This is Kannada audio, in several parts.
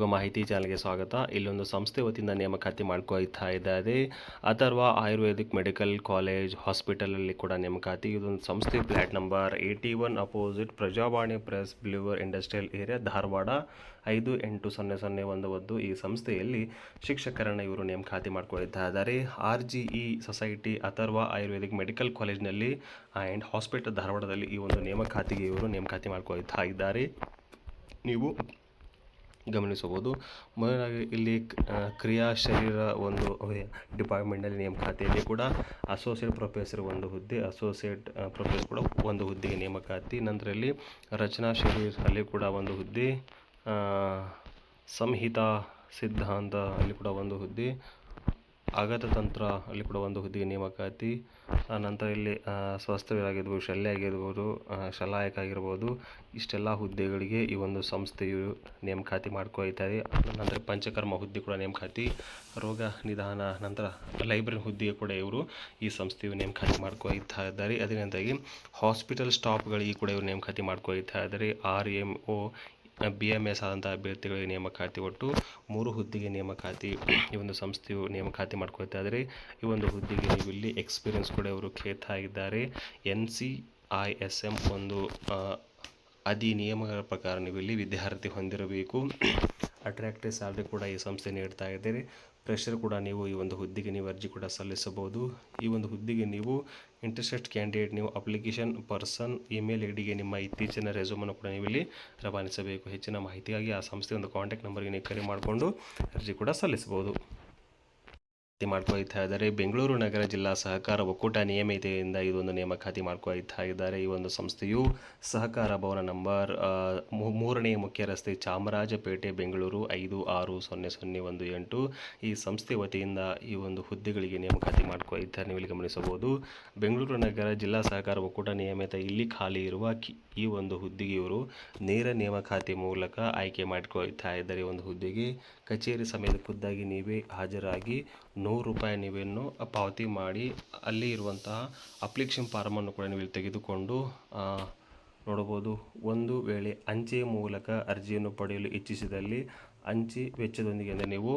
ಮಾಹಿತಿ ಚಾನಲ್ಗೆ ಸ್ವಾಗತ. ಇಲ್ಲೊಂದು ಸಂಸ್ಥೆ ವತಿಯಿಂದ ನೇಮಕಾತಿ ಮಾಡ್ಕೊಳ್ತಾ ಇದ್ದಾರೆ. ಅಥರ್ವ ಆಯುರ್ವೇದಿಕ್ ಮೆಡಿಕಲ್ ಕಾಲೇಜ್ ಹಾಸ್ಪಿಟಲಲ್ಲಿ ಕೂಡ ನೇಮಕಾತಿ. ಇದೊಂದು ಸಂಸ್ಥೆ flat number 81 opposite Prajavani press ಬ್ಲೂವರ್ ಇಂಡಸ್ಟ್ರಿಯಲ್ ಏರಿಯಾ ಧಾರವಾಡ 580011. ಈ ಸಂಸ್ಥೆಯಲ್ಲಿ ಶಿಕ್ಷಕರನ್ನು ಇವರು ನೇಮಕಾತಿ ಮಾಡ್ಕೊಳ್ತಾ ಇದ್ದಾರೆ. RGE society Atharva ayurvedic medical ಕಾಲೇಜ್ನಲ್ಲಿ ಆ್ಯಂಡ್ ಹಾಸ್ಪಿಟಲ್ ಧಾರವಾಡದಲ್ಲಿ ಈ ಒಂದು ನೇಮಕಾತಿಗೆ ಇವರು ನೇಮಕಾತಿ ಮಾಡ್ಕೊಳ್ತಾ ಇದ್ದಾರೆ. ನೀವು ಗಮನಿಸಬಹುದು. ಮೊದಲಾಗಿ ಇಲ್ಲಿ ಕ್ರಿಯಾ ಶರೀರ ಒಂದು ಡಿಪಾರ್ಟ್ಮೆಂಟ್ನಲ್ಲಿ ನೇಮಕಾತಿಯಲ್ಲಿ ಕೂಡ ಅಸೋಸಿಯೇಟ್ ಪ್ರೊಫೆಸರ್ ಒಂದು ಹುದ್ದೆ, ಅಸೋಸಿಯೇಟ್ ಪ್ರೊಫೆಸರ್ ಕೂಡ ಒಂದು ಹುದ್ದೆಗೆ ನೇಮಕಾತಿ. ನಂತರ ಇಲ್ಲಿ ರಚನಾ ಶರೀರ ಅಲ್ಲಿ ಕೂಡ ಒಂದು ಹುದ್ದೆ, ಸಂಹಿತಾ ಸಿದ್ಧಾಂತ ಅಲ್ಲಿ ಕೂಡ ಒಂದು ಹುದ್ದೆ, ತಂತ್ರ ಅಲ್ಲಿ ಕೂಡ ಒಂದು ಹುದ್ದೆಗೆ ನೇಮಕಾತಿ. ನಂತರ ಇಲ್ಲಿ ಸ್ವಸ್ಥವಾಗಿರ್ಬೋದು, ಶಲ್ಯ ಆಗಿರ್ಬೋದು, ಶಲಾಯಕ ಆಗಿರ್ಬೋದು, ಇಷ್ಟೆಲ್ಲ ಹುದ್ದೆಗಳಿಗೆ ಈ ಒಂದು ಸಂಸ್ಥೆಯು ನೇಮಕಾತಿ ಮಾಡ್ಕೊಳ್ತಾರೆ. ನಂತರ ಪಂಚಕರ್ಮ ಹುದ್ದೆ ಕೂಡ ನೇಮಕಾತಿ, ರೋಗ ನಿದಾನ, ನಂತರ ಲೈಬ್ರರಿ ಹುದ್ದೆಗೆ ಕೂಡ ಇವರು ಈ ಸಂಸ್ಥೆಯು ನೇಮಕಾತಿ ಮಾಡ್ಕೊಳ್ತಾ ಇದ್ದಾರೆ. ಅದರಿಂದಾಗಿ ಹಾಸ್ಪಿಟಲ್ ಸ್ಟಾಫ್ಗಳಿಗೆ ಕೂಡ ಇವರು ನೇಮಕಾತಿ ಮಾಡ್ಕೊಳ್ತಾ ಇದ್ದಾರೆ. RMO BMS ಆದಂಥ ಅಭ್ಯರ್ಥಿಗಳಿಗೆ ನೇಮಕಾತಿ. ಒಟ್ಟು 3 ಹುದ್ದೆಗೆ ನೇಮಕಾತಿ ಈ ಒಂದು ಸಂಸ್ಥೆಯು ನೇಮಕಾತಿ ಮಾಡ್ಕೊಳ್ತಾ ಇದ್ದಾರೆ. ಈ ಒಂದು ಹುದ್ದೆಗೆ ನೀವು ಇಲ್ಲಿ ಎಕ್ಸ್ಪೀರಿಯನ್ಸ್ ಕೂಡ ಇವರು ಕೇಳ್ತಾ ಇದ್ದಾರೆ. NCISM ಒಂದು ಅಧಿನಿಯಮಗಳ ಪ್ರಕಾರ ನೀವು ಇಲ್ಲಿ ವಿದ್ಯಾರ್ಥಿ ಹೊಂದಿರಬೇಕು. ಅಟ್ರಾಕ್ಟಿವ್ ಸ್ಯಾಲ್ರಿ ಕೂಡ ಈ ಸಂಸ್ಥೆ ನೀಡ್ತಾ ಇದ್ದಾರೆ. ಫ್ರೆಷರ್ ಕೂಡ ನೀವು ಈ ಒಂದು ಹುದ್ದೆಗೆ ನೀವು ಅರ್ಜಿ ಕೂಡ ಸಲ್ಲಿಸಬಹುದು. ಈ ಒಂದು ಹುದ್ದೆಗೆ ನೀವು ಇಂಟ್ರೆಸ್ಟೆಡ್ ಕ್ಯಾಂಡಿಡೇಟ್ ನೀವು ಅಪ್ಲಿಕೇಶನ್ ಪರ್ಸನ್ ಇಮೇಲ್ ಐಡಿಗೆ ನಿಮ್ಮ ಇತ್ತೀಚಿನ ರೆಸ್ಯೂಮನ್ನು ಕೂಡ ನೀವು ಇಲ್ಲಿ ರವಾನಿಸಬೇಕು. ಹೆಚ್ಚಿನ ಮಾಹಿತಿಗಾಗಿ ಆ ಸಂಸ್ಥೆ ಒಂದು ಕಾಂಟ್ಯಾಕ್ಟ್ ನಂಬರ್ಗೆ ನೀವು ಕರೆ ಮಾಡಿಕೊಂಡು ಅರ್ಜಿ ಕೂಡ ಸಲ್ಲಿಸಬಹುದು. ಮಾಡ್ಕೊಳ್ತಾ ಇದ್ದಾರೆ. ಬೆಂಗಳೂರು ನಗರ ಜಿಲ್ಲಾ ಸಹಕಾರ ಒಕ್ಕೂಟ ನಿಯಮಿತೆಯಿಂದ ಇದೊಂದು ನೇಮಕಾತಿ ಮಾಡ್ಕೊಳ್ತಾ ಇದ್ದಾರೆ. ಈ ಒಂದು ಸಂಸ್ಥೆಯು ಸಹಕಾರ ಭವನ ನಂಬರ್ 3ನೇ ಮುಖ್ಯ ರಸ್ತೆ, ಚಾಮರಾಜಪೇಟೆ, ಬೆಂಗಳೂರು 560018. ಈ ಸಂಸ್ಥೆ ವತಿಯಿಂದ ಈ ಒಂದು ಹುದ್ದೆಗಳಿಗೆ ನೇಮಕಾತಿ ಮಾಡ್ಕೊಳ್ತಾರೆ. ನೀವು ಇಲ್ಲಿ ಗಮನಿಸಬಹುದು. ಬೆಂಗಳೂರು ನಗರ ಜಿಲ್ಲಾ ಸಹಕಾರ ಒಕ್ಕೂಟ ನಿಯಮಿತ ಇಲ್ಲಿ ಖಾಲಿ ಇರುವ ಈ ಒಂದು ಹುದ್ದೆಗೆ ಇವರು ನೇರ ನೇಮಕಾತಿ ಮೂಲಕ ಆಯ್ಕೆ ಮಾಡಿಕೊಳ್ತಾ ಇದ್ದಾರೆ. ಒಂದು ಹುದ್ದೆಗೆ ಕಚೇರಿ ಸಮೇತ ಖುದ್ದಾಗಿ ನೀವೇ ಹಾಜರಾಗಿ ₹100 ನೀವೇನು ಪಾವತಿ ಮಾಡಿ ಅಲ್ಲಿ ಇರುವಂತಹ ಅಪ್ಲಿಕೇಶನ್ ಫಾರ್ಮನ್ನು ಕೂಡ ನೀವು ಇಲ್ಲಿ ತೆಗೆದುಕೊಂಡು ನೋಡಬಹುದು. ಒಂದು ವೇಳೆ ಅಂಚೆ ಮೂಲಕ ಅರ್ಜಿಯನ್ನು ಪಡೆಯಲು ಇಚ್ಛಿಸಿದಲ್ಲಿ ಅಂಚೆ ವೆಚ್ಚದೊಂದಿಗೆ ಅಂದರೆ ನೀವು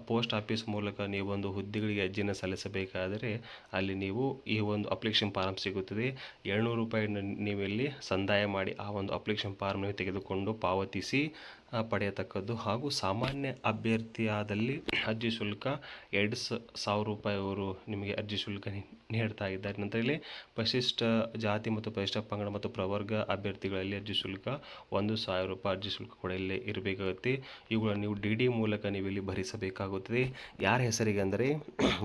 ಪೋಸ್ಟ್ ಆಫೀಸ್ ಮೂಲಕ ನೀವು ಒಂದು ಹುದ್ದೆಗಳಿಗೆ ಅರ್ಜಿಯನ್ನು ಸಲ್ಲಿಸಬೇಕಾದರೆ ಅಲ್ಲಿ ನೀವು ಈ ಒಂದು ಅಪ್ಲಿಕೇಶನ್ ಫಾರ್ಮ್ ಸಿಗುತ್ತದೆ. ₹700 ನೀವಿಲ್ಲಿ ಸಂದಾಯ ಮಾಡಿ ಆ ಒಂದು ಅಪ್ಲಿಕೇಶನ್ ಫಾರ್ಮ್ ನೀವು ತೆಗೆದುಕೊಂಡು ಪಾವತಿಸಿ ಪಡೆಯತಕ್ಕದ್ದು. ಹಾಗೂ ಸಾಮಾನ್ಯ ಅಭ್ಯರ್ಥಿಯಾದಲ್ಲಿ ಅರ್ಜಿ ಶುಲ್ಕ ₹2,000 ಅವರು ನಿಮಗೆ ಅರ್ಜಿ ಶುಲ್ಕ ನೀಡ್ತಾ ಇದ್ದಾರೆ. ನಂತರ ಇಲ್ಲಿ ಪರಿಶಿಷ್ಟ ಜಾತಿ ಮತ್ತು ಪರಿಶಿಷ್ಟ ಪಂಗಡ ಮತ್ತು ಪ್ರವರ್ಗ ಅಭ್ಯರ್ಥಿಗಳಲ್ಲಿ ಅರ್ಜಿ ಶುಲ್ಕ ₹1,000 ಅರ್ಜಿ ಶುಲ್ಕ ಕೂಡ ಇಲ್ಲಿ ಇರಬೇಕಾಗುತ್ತೆ. ಇವುಗಳನ್ನು ನೀವು DD ಮೂಲಕ ನೀವು ಇಲ್ಲಿ ಭರಿಸಬೇಕಾಗುತ್ತದೆ. ಯಾರ ಹೆಸರಿಗೆ ಅಂದರೆ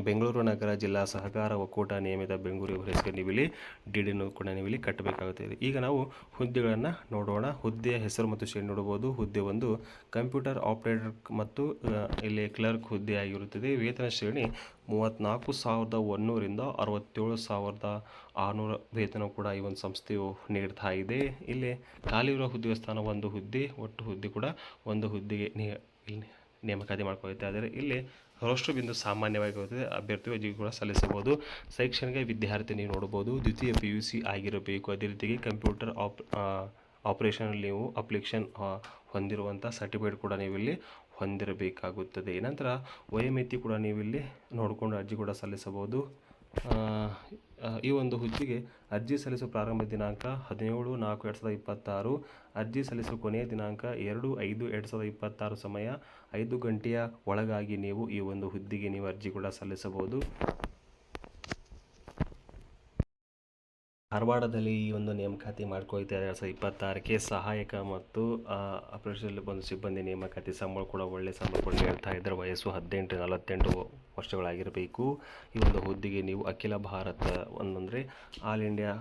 ಬೆಂಗಳೂರು ನಗರ ಜಿಲ್ಲಾ ಸಹಕಾರ ಒಕ್ಕೂಟ ನಿಯಮಿತ ಬೆಂಗಳೂರು ಹೆಸರಿಗೆ ನೀವು ಇಲ್ಲಿ DDಯನ್ನು ಕೂಡ ನೀವು ಇಲ್ಲಿ ಕಟ್ಟಬೇಕಾಗುತ್ತದೆ. ಈಗ ನಾವು ಹುದ್ದೆಗಳನ್ನು ನೋಡೋಣ. ಹುದ್ದೆಯ ಹೆಸರು ಮತ್ತು ಶ್ರೇಣಿ ನೋಡಬಹುದು. ಹುದ್ದೆ ಒಂದು ಕಂಪ್ಯೂಟರ್ ಆಪರೇಟರ್ ಮತ್ತು ಇಲ್ಲಿ ಕ್ಲರ್ಕ್ ಹುದ್ದೆ ಆಗಿರುತ್ತದೆ. ವೇತನ ಶ್ರೇಣಿ 34,100ರಿಂದ 67,600 ವೇತನ ಕೂಡ ಈ ಒಂದು ಸಂಸ್ಥೆಯು ನೀಡ್ತಾ ಇದೆ. ಇಲ್ಲಿ ಖಾಲಿ ಇರುವ ಹುದ್ದೆಯ ಸ್ಥಾನ ಒಂದು ಹುದ್ದೆ, ಒಟ್ಟು ಹುದ್ದೆ ಕೂಡ ಒಂದು ಹುದ್ದೆಗೆ ನೇಮಕಾತಿ ಮಾಡ್ಕೊಳ್ತಾ ಇದ್ದಾರೆ. ಇಲ್ಲಿ ರೋಸ್ಟರ್ ಬಿಂದು ಸಾಮಾನ್ಯವಾಗಿ ಇರುತ್ತದೆ. ಅಭ್ಯರ್ಥಿ ಅರ್ಜಿ ಕೂಡ ಸಲ್ಲಿಸಬಹುದು. ಶೈಕ್ಷಣಿಕ ವಿದ್ಯಾರ್ಥಿ ನೀವು ನೋಡಬಹುದು, ದ್ವಿತೀಯ PUC ಆಗಿರಬೇಕು. ಅದೇ ರೀತಿಯಾಗಿ ಕಂಪ್ಯೂಟರ್ ಆಪರೇಷನಲ್ಲಿ ನೀವು ಅಪ್ಲಿಕೇಶನ್ ಹೊಂದಿರುವಂಥ ಸರ್ಟಿಫಿಕೇಟ್ ಕೂಡ ನೀವು ಇಲ್ಲಿ ಹೊಂದಿರಬೇಕಾಗುತ್ತದೆ. ನಂತರ ವಯೋಮಿತಿ ಕೂಡ ನೀವು ಇಲ್ಲಿ ನೋಡಿಕೊಂಡು ಅರ್ಜಿ ಕೂಡ ಸಲ್ಲಿಸಬಹುದು. ಈ ಒಂದು ಹುದ್ದೆಗೆ ಅರ್ಜಿ ಸಲ್ಲಿಸುವ ಪ್ರಾರಂಭ ದಿನಾಂಕ 17/4/2026. ಅರ್ಜಿ ಸಲ್ಲಿಸುವ ಕೊನೆಯ ದಿನಾಂಕ 2/5/2026. ಸಮಯ 5 ಗಂಟೆಯ ಒಳಗಾಗಿ ನೀವು ಈ ಒಂದು ಹುದ್ದೆಗೆ ನೀವು ಅರ್ಜಿ ಕೂಡ ಸಲ್ಲಿಸಬಹುದು. ಧಾರವಾಡದಲ್ಲಿ ಈ ಒಂದು ನೇಮಕಾತಿ ಮಾಡ್ಕೊಳ್ತಾ 2026ಕ್ಕೆ ಸಹಾಯಕ ಮತ್ತು ಆಪರೇಷನ್ ಒಂದು ಸಿಬ್ಬಂದಿ ನೇಮಕಾತಿ. ಸಂಬಳ ಕೂಡ ಒಳ್ಳೆ ಸಂಬಳ ಕೂಡ ನೀಡ್ತಾ ಇದ್ದಾರೆ. ವಯಸ್ಸು 18-48 ವರ್ಷಗಳಾಗಿರಬೇಕು. ಈ ಒಂದು ಹುದ್ದೆಗೆ ನೀವು ಅಖಿಲ ಭಾರತ ಒಂದಂದರೆ ಆಲ್ ಇಂಡಿಯಾ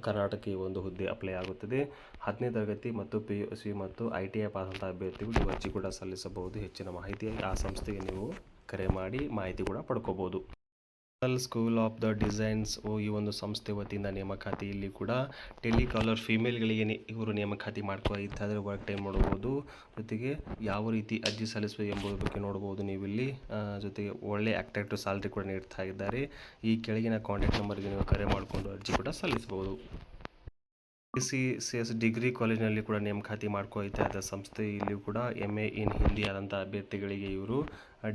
ಕರ್ನಾಟಕ ಈ ಒಂದು ಹುದ್ದೆ ಅಪ್ಲೈ ಆಗುತ್ತದೆ. 10ನೇ ತರಗತಿ ಮತ್ತು PUC ಮತ್ತು ITI ಪಾಸ್ ಅಂತ ಅಭ್ಯರ್ಥಿಗಳು ನೀವು ಅರ್ಜಿ ಕೂಡ ಸಲ್ಲಿಸಬಹುದು. ಹೆಚ್ಚಿನ ಮಾಹಿತಿಯಾಗಿ ಆ ಸಂಸ್ಥೆಗೆ ನೀವು ಕರೆ ಮಾಡಿ ಮಾಹಿತಿ ಕೂಡ ಪಡ್ಕೋಬಹುದು. ಸ್ಕೂಲ್ ಆಫ್ ದ ಡಿಸೈನ್ಸ್ ಈ ಒಂದು ಸಂಸ್ಥೆ ವತಿಯಿಂದ ನೇಮಕಾತಿ. ಇಲ್ಲಿ ಕೂಡ ಟೆಲಿಕಾಲರ್ ಫೀಮೇಲ್ಗಳಿಗೆ ಇವರು ನೇಮಕಾತಿ ಮಾಡ್ಕೊಳ್ತಾ ಇದ್ದಾರೆ. ವರ್ಕ್ ಟೈಮ್ ನೋಡಬಹುದು, ಜೊತೆಗೆ ಯಾವ ರೀತಿ ಅರ್ಜಿ ಸಲ್ಲಿಸುವ ಎಂಬುದರ ಬಗ್ಗೆ ನೋಡಬಹುದು ನೀವು ಇಲ್ಲಿ. ಜೊತೆಗೆ ಒಳ್ಳೆ ಅಟ್ರಾಕ್ಟಿವ್ ಸ್ಯಾಲ್ರಿ ಕೂಡ ನೀಡ್ತಾ ಇದ್ದಾರೆ. ಈ ಕೆಳಗಿನ ಕಾಂಟ್ಯಾಕ್ಟ್ ನಂಬರ್ಗೆ ನೀವು ಕರೆ ಮಾಡಿಕೊಂಡು ಅರ್ಜಿ ಕೂಡ ಸಲ್ಲಿಸಬಹುದು. KCCS ಡಿಗ್ರಿ ಕಾಲೇಜಿನಲ್ಲಿ ಕೂಡ ನೇಮಕಾತಿ ಮಾಡ್ಕೊಳ್ತಾ ಇದ್ದ ಸಂಸ್ಥೆ. ಇಲ್ಲಿ ಕೂಡ MA ಇನ್ ಹಿಂದಿ ಆದಂಥ ಅಭ್ಯರ್ಥಿಗಳಿಗೆ ಇವರು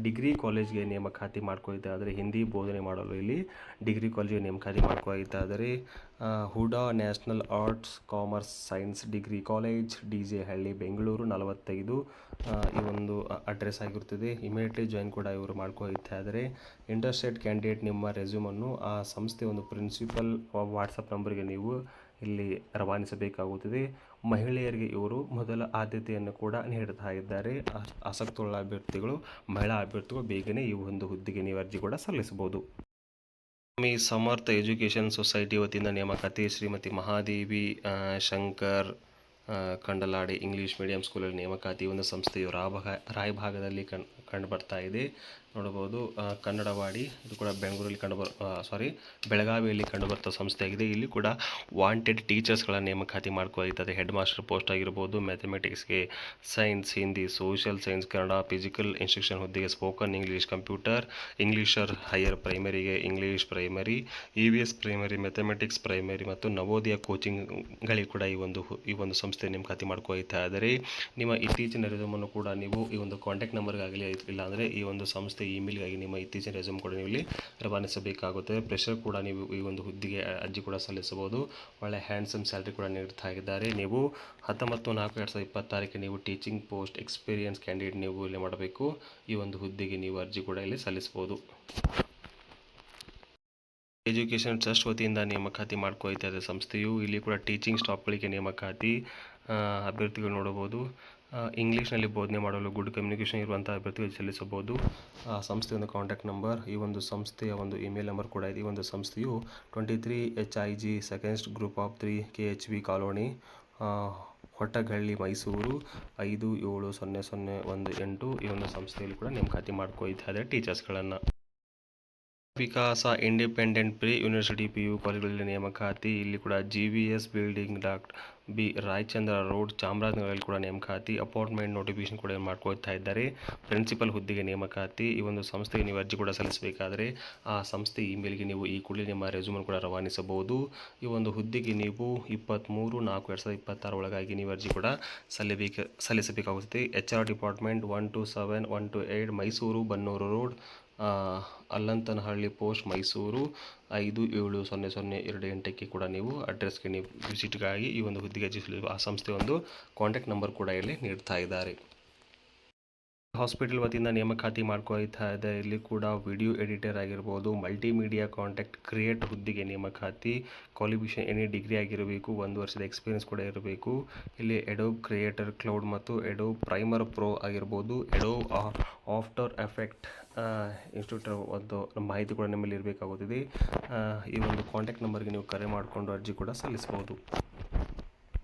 ಡಿಗ್ರಿ ಕಾಲೇಜ್ಗೆ ನೇಮಕಾತಿ ಮಾಡ್ಕೊಳ್ತಾ ಇದ್ದಾರೆ. ಹಿಂದಿ ಬೋಧನೆ ಮಾಡಲು ಇಲ್ಲಿ ಡಿಗ್ರಿ ಕಾಲೇಜಿಗೆ ನೇಮಕಾತಿ ಮಾಡ್ಕೊಳ್ತಾ ಇದ್ದಾರೆ. ಹುಡಾ national arts commerce science degree college, DJ Halli, Bengaluru 45 ಈ ಒಂದು ಅಡ್ರೆಸ್ ಆಗಿರುತ್ತದೆ. ಇಮಿಡಿಯೇಟ್ಲಿ ಜಾಯಿನ್ ಕೂಡ ಇವರು ಮಾಡ್ಕೊಳ್ತಾ ಇದ್ದಾರೆ. ಇಂಟ್ರೆಸ್ಟೆಡ್ ಕ್ಯಾಂಡಿಡೇಟ್ ನಿಮ್ಮ ರೆಸ್ಯೂಮನ್ನು ಆ ಸಂಸ್ಥೆ ಒಂದು ಪ್ರಿನ್ಸಿಪಲ್ ವಾಟ್ಸಪ್ ನಂಬರ್ಗೆ ನೀವು ಇಲ್ಲಿ ರವಾನಿಸಬೇಕಾಗುತ್ತದೆ. ಮಹಿಳೆಯರಿಗೆ ಇವರು ಮೊದಲ ಆದ್ಯತೆಯನ್ನು ಕೂಡ ನೀಡ್ತಾ ಇದ್ದಾರೆ. ಆಸಕ್ತುಳ್ಳ ಅಭ್ಯರ್ಥಿಗಳು, ಮಹಿಳಾ ಅಭ್ಯರ್ಥಿಗಳು ಬೇಗನೆ ಈ ಒಂದು ಹುದ್ದೆಗೆ ನೀವು ಅರ್ಜಿ ಕೂಡ ಸಲ್ಲಿಸಬಹುದು. ಸ್ವಾಮಿ ಸಮರ್ಥ ಎಜುಕೇಷನ್ ಸೊಸೈಟಿ ವತಿಯಿಂದ ನೇಮಕಾತಿ. ಶ್ರೀಮತಿ ಮಹಾದೇವಿ ಶಂಕರ್ ಕಂಡಲಾಡಿ ಇಂಗ್ಲೀಷ್ ಮೀಡಿಯಂ ಸ್ಕೂಲಲ್ಲಿ ನೇಮಕಾತಿ. ಒಂದು ಸಂಸ್ಥೆಯು ರಾಯಭಾಗದಲ್ಲಿ ಕಂಡು ಬರ್ತಾ ಇದೆ. ನೋಡಬಹುದು ಕನ್ನಡವಾಡಿ, ಇದು ಕೂಡ ಬೆಳಗಾವಿಯಲ್ಲಿ ಬೆಳಗಾವಿಯಲ್ಲಿ ಕಂಡುಬರ್ತಾ ಸಂಸ್ಥೆಯಾಗಿದೆ. ಇಲ್ಲಿ ಕೂಡ ವಾಂಟೆಡ್ ಟೀಚರ್ಸ್ಗಳ ನೇಮಕಾತಿ ಮಾಡ್ಕೊಳ್ತದೆ. ಹೆಡ್ ಮಾಸ್ಟರ್ ಪೋಸ್ಟ್ ಆಗಿರ್ಬೋದು, ಮ್ಯಾಥಮೆಟಿಕ್ಸ್ಗೆ, science, Hindi, social science, Kannada, physical instruction ಹುದ್ದೆಗೆ ಸ್ಪೋಕನ್ ಇಂಗ್ಲೀಷ್, ಕಂಪ್ಯೂಟರ್, ಇಂಗ್ಲೀಷರ್ ಹೈಯರ್ ಪ್ರೈಮರಿಗೆ English primary, EVS primary, mathematics primary ಮತ್ತು ನವೋದಯ ಕೋಚಿಂಗ್ಗಳಿಗೆ ಕೂಡ ಈ ಒಂದು ಸಂಸ್ಥೆ ನೇಮಕಾತಿ ಮಾಡ್ಕೊಳ್ತಾ ಇದ್ದಾರೆ. ನಿಮ್ಮ ಇತ್ತೀಚಿನ ರೆಸ್ಯೂಮನ್ನು ಕೂಡ ನೀವು ಈ ಒಂದು ಕಾಂಟ್ಯಾಕ್ಟ್ ನಂಬರ್ಗಾಗಲಿ ಇಲ್ಲಾಂದರೆ ಈ ಒಂದು ಸಂಸ್ಥೆ ಇಮೇಲ್ಗಾಗಿ ನಿಮ್ಮ ಇತ್ತೀಚಿನ ರೆಸ್ಯೂಮ್ ಕೂಡ ನೀವು ಇಲ್ಲಿ ರವಾನಿಸಬೇಕಾಗುತ್ತದೆ. ಪ್ರೆಷರ್ ಕೂಡ ನೀವು ಈ ಒಂದು ಹುದ್ದೆಗೆ ಅರ್ಜಿ ಕೂಡ ಸಲ್ಲಿಸಬಹುದು. ಒಳ್ಳೆ ಹ್ಯಾಂಡ್ಸಮ್ ಸ್ಯಾಲ್ರಿ ಕೂಡ ನೀಡ್ತಾ ಇದ್ದಾರೆ. ನೀವು 19/4/2026 ನೀವು ಟೀಚಿಂಗ್ ಪೋಸ್ಟ್ ಎಕ್ಸ್ಪೀರಿಯನ್ಸ್ ಕ್ಯಾಂಡಿಡೇಟ್ ನೀವು ಇಲ್ಲಿ ಮಾಡಬೇಕು. ಈ ಒಂದು ಹುದ್ದೆಗೆ ನೀವು ಅರ್ಜಿ ಕೂಡ ಇಲ್ಲಿ ಸಲ್ಲಿಸಬಹುದು. ಎಜುಕೇಷನ್ ಟ್ರಸ್ಟ್ ವತಿಯಿಂದ ನೇಮಕಾತಿ ಮಾಡ್ಕೊಳ್ತಾ ಇದೆ ಸಂಸ್ಥೆಯು. ಇಲ್ಲಿ ಕೂಡ ಟೀಚಿಂಗ್ ಸ್ಟಾಫ್ಗಳಿಗೆ ನೇಮಕಾತಿ. ಅಭ್ಯರ್ಥಿಗಳು ನೋಡಬಹುದು. ಇಂಗ್ಲೀಷ್ನಲ್ಲಿ ಬೋಧನೆ ಮಾಡಲು ಗುಡ್ ಕಮ್ಯುನಿಕೇಷನ್ ಇರುವಂಥ ಅಭ್ಯರ್ಥಿಗಳು ಸಲ್ಲಿಸಬಹುದು. ಸಂಸ್ಥೆಯ ಒಂದು ಕಾಂಟ್ಯಾಕ್ಟ್ ನಂಬರ್, ಈ ಒಂದು ಸಂಸ್ಥೆಯ ಒಂದು ಇಮೇಲ್ ನಂಬರ್ ಕೂಡ ಇದೆ. ಈ ಒಂದು ಸಂಸ್ಥೆಯು 23 HIG second group of 3 KHV colony, Hootagalli, Mysuru 570018. ಈ ಒಂದು ಸಂಸ್ಥೆಯಲ್ಲಿ ಕೂಡ ನೇಮಕಾತಿ ಮಾಡ್ಕೊಳ್ತಾ ಇದೆ ಟೀಚರ್ಸ್ಗಳನ್ನು. ವಿಕಾಸ ಇಂಡಿಪೆಂಡೆಂಟ್ ಪ್ರಿ ಯೂನಿವರ್ಸಿಟಿ PU ಕಾಲೇಜುಗಳಲ್ಲಿ ನೇಮಕಾತಿ. ಇಲ್ಲಿ ಕೂಡ GVS building, doctor B Rayachandra road, ಚಾಮರಾಜನಗರದಲ್ಲಿ ಕೂಡ ನೇಮಕಾತಿ. ಅಪಾಯಿಂಟ್ಮೆಂಟ್ ನೋಟಿಫಿಕೇಶನ್ ಕೂಡ ಮಾಡ್ಕೊಳ್ತಾ ಇದ್ದಾರೆ. ಪ್ರಿನ್ಸಿಪಲ್ ಹುದ್ದೆಗೆ ನೇಮಕಾತಿ. ಈ ಒಂದು ಸಂಸ್ಥೆಗೆ ನೀವು ಅರ್ಜಿ ಕೂಡ ಸಲ್ಲಿಸಬೇಕಾದರೆ ಆ ಸಂಸ್ಥೆ ಇಮೇಲ್ಗೆ ನೀವು ಈ ಕೂಡಲೇ ನಿಮ್ಮ ರೆಸ್ಯೂಮನ್ನು ಕೂಡ ರವಾನಿಸಬಹುದು. ಈ ಒಂದು ಹುದ್ದೆಗೆ ನೀವು 23/4/2026 ಒಳಗಾಗಿ ನೀವು ಅರ್ಜಿ ಕೂಡ ಸಲ್ಲಿಸಬೇಕಾಗುತ್ತದೆ. HR department 127-128 Mysuru, Bannur road, Allanthanahalli post, Mysuru 570028ಕ್ಕೆ ಕೂಡ ನೀವು ಅಡ್ರೆಸ್ಗೆ ನೀವು ವಿಸಿಟ್ಗಾಗಿ ಈ ಒಂದು ಹುದ್ದೆಗೆ ಆ ಸಂಸ್ಥೆ ಒಂದು ಕಾಂಟ್ಯಾಕ್ಟ್ ನಂಬರ್ ಕೂಡ ಇಲ್ಲಿ ನೀಡ್ತಾ ಇದ್ದಾರೆ. ಹಾಸ್ಪಿಟಲ್ ವತಿಯಿಂದ ನೇಮಕಾತಿ ಮಾಡ್ಕೊಳ್ತಾ ಇದೆ. ಇಲ್ಲಿ ಕೂಡ ವಿಡಿಯೋ ಎಡಿಟರ್ ಆಗಿರ್ಬೋದು, ಮಲ್ಟಿಮೀಡಿಯಾ ಕಾಂಟ್ಯಾಕ್ಟ್ ಕ್ರಿಯೇಟ್ ಹುದ್ದೆಗೆ ನೇಮಕಾತಿ. ಕ್ವಾಲಿಫಿಕೇಷನ್ ಎನಿ ಡಿಗ್ರಿ ಆಗಿರಬೇಕು, 1 ವರ್ಷದ ಎಕ್ಸ್ಪೀರಿಯನ್ಸ್ ಕೂಡ ಇರಬೇಕು. ಇಲ್ಲಿ ಎಡೋಬ್ ಕ್ರಿಯೇಟರ್ ಕ್ಲೌಡ್ ಮತ್ತು ಎಡೋಬ್ ಪ್ರೈಮರ್ ಪ್ರೋ ಆಗಿರ್ಬೋದು, ಎಡೋಬ್ ಆಫ್ಟರ್ ಎಫೆಕ್ಟ್ ಇನ್ಸ್ಟಿಟ್ಯೂಟ್ ಒಂದು ಮಾಹಿತಿ ಕೂಡ ನಿಮ್ಮಲ್ಲಿ ಇರಬೇಕಾಗುತ್ತದೆ. ಈ ಒಂದು ಕಾಂಟ್ಯಾಕ್ಟ್ ನಂಬರ್ಗೆ ನೀವು ಕರೆ ಮಾಡಿಕೊಂಡು ಅರ್ಜಿ ಕೂಡ ಸಲ್ಲಿಸಬಹುದು.